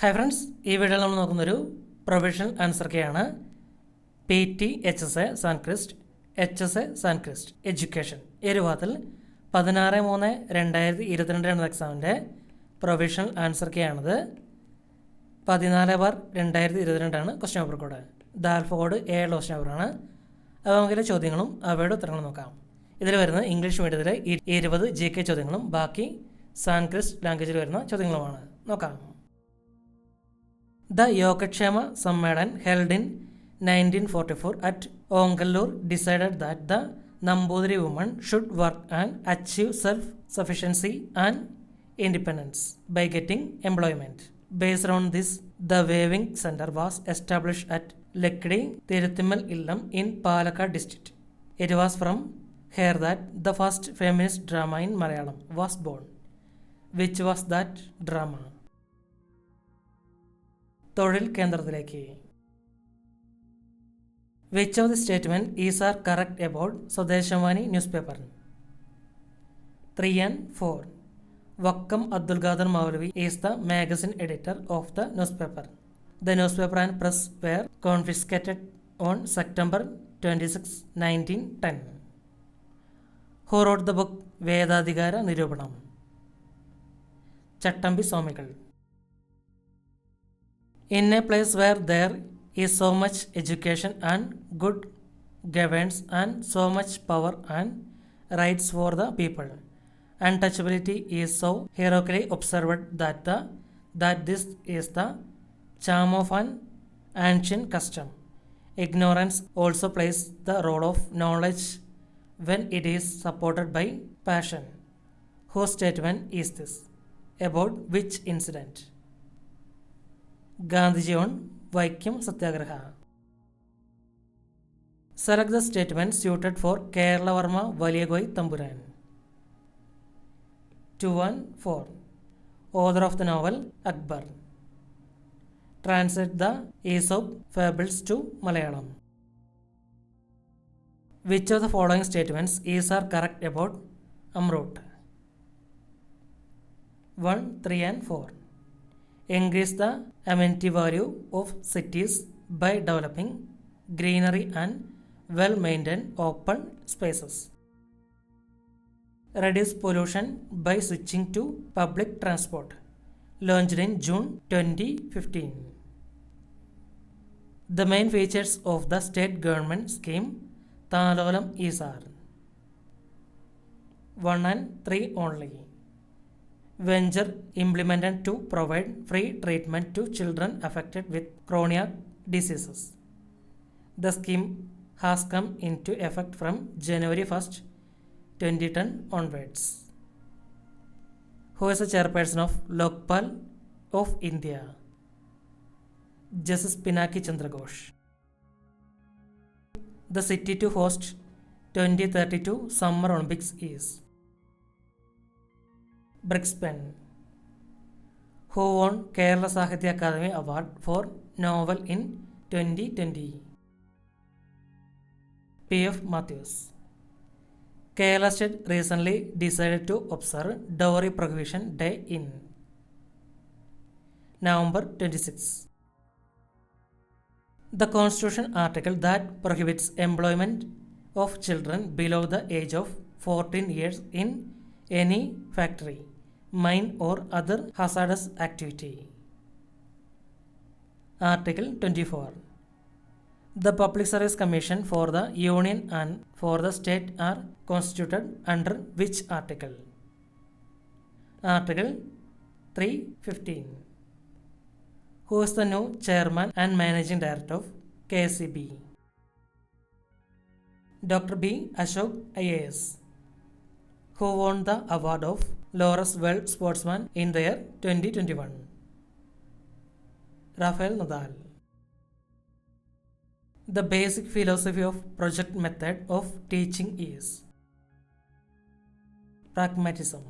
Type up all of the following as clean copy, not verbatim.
Hi friends, ഈ വീഡിയോയിൽ നമ്മൾ നോക്കുന്നൊരു പ്രൊഫഷണൽ ആൻസർ കെയാണ്. PT HSA Sancrist HSA Sancrist education ഈ ഒരു ഭാഗത്തിൽ 16/3/2022 എക്സാമിൻ്റെ പ്രൊഫഷണൽ ആൻസർ കെയാണിത്. 14/2022 ക്വസ്റ്റ്യൻ പേപ്പർ കോഡ്. ഇത് ആൽഫ കോഡ് 7 ക്വസ്റ്റ്യൻ പേപ്പറാണ്. അപ്പോൾ നമുക്കിലെ ചോദ്യങ്ങളും അവയുടെ ഉത്തരങ്ങളും നോക്കാം. ഇതിൽ വരുന്നത് ഇംഗ്ലീഷ് മീഡിയത്തിലെ 20 GK ചോദ്യങ്ങളും ബാക്കി സാൻക്രിസ്റ്റ് ലാംഗ്വേജിൽ വരുന്ന ചോദ്യങ്ങളുമാണ്. നോക്കാം. The Yogakshema Sammelan held in 1944 at Ongalur decided that the Nambudiri women should work and achieve self-sufficiency and independence by getting employment. Based on this, the Weaving Center was established at Lekkadi Tiruthimal Illam in Palakkad district. It was from here that the first feminist drama in Malayalam was born. Which was that drama? തൊഴിൽ കേന്ദ്രത്തിലേക്ക്. Which of the statement is are correct about Swadeshavani news paper? 3 and 4. Vakkom Abdul Qadir Maulavi is the magazine editor of the newspaper. The newspaper and press were confiscated on September 26, 1910. Who wrote the book വേദാധികാര നിരൂപണം? ചട്ടമ്പി സ്വാമികൾ. In a place where there is so much education and good governance and so much power and rights for the people, untouchability is so heroically observed that this is the charm of an ancient custom. Ignorance also plays the role of knowledge when it is supported by passion. Whose statement is this? About which incident? Gandhiji on Vaikam Satyagraha. Select the statement suited for Kerala Varma Valiyagoi Tamburan. 2 and 4. Author of the novel Akbar. Translate the Aesop fables to Malayalam. Which of the following statements are correct about Amrut? 1, 3 and 4. Increase the amenity value of cities by developing greenery and well-maintained open spaces. Reduce pollution by switching to public transport. Launched in June 2015. The main features of the state government scheme Thalolam are 1 and 3 only. Venture implemented to provide free treatment to children affected with chronic diseases. The scheme has come into effect from January 1st, 2010 onwards. Who is the chairperson of Lokpal of India? Justice Pinaki Chandra Ghosh. The city to host 2032 Summer Olympics is Brisbane. Who won Kerala Sahitya Akademi Award for Novel in 2020? P.F. Matthews. Kerala State recently decided to observe Dowry Prohibition Day in November 26. The Constitution article that prohibits employment of children below the age of 14 years in any factory, mine or other hazardous activity. Article 24. The Public Service Commission for the Union and for the State are constituted under which article? Article 315. Who is the new chairman and managing director of KCB? Dr. B. Ashok IAS. Who won the award of Laurus World Sportsman in the year 2021? Rafael Nadal. The basic philosophy of project method of teaching is pragmatism.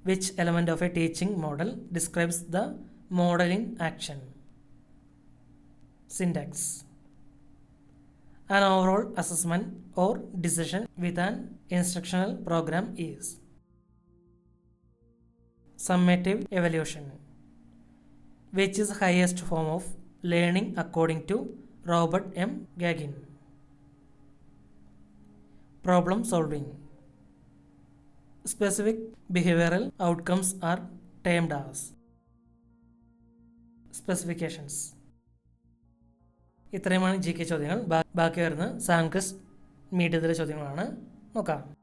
Which element of a teaching model describes the model in action? Syntax. An overall assessment or decision with an instructional program is summative evaluation. Which is the highest form of learning according to Robert M. Gagin? Problem solving. Specific behavioral outcomes are termed as specifications. ഇത്രയുമാണ് GK ചോദ്യങ്ങൾ. ബാക്കി വരുന്ന സാൻക്വസ്റ്റ് മീഡിയത്തിലെ ചോദ്യങ്ങളാണ്. നോക്കാം.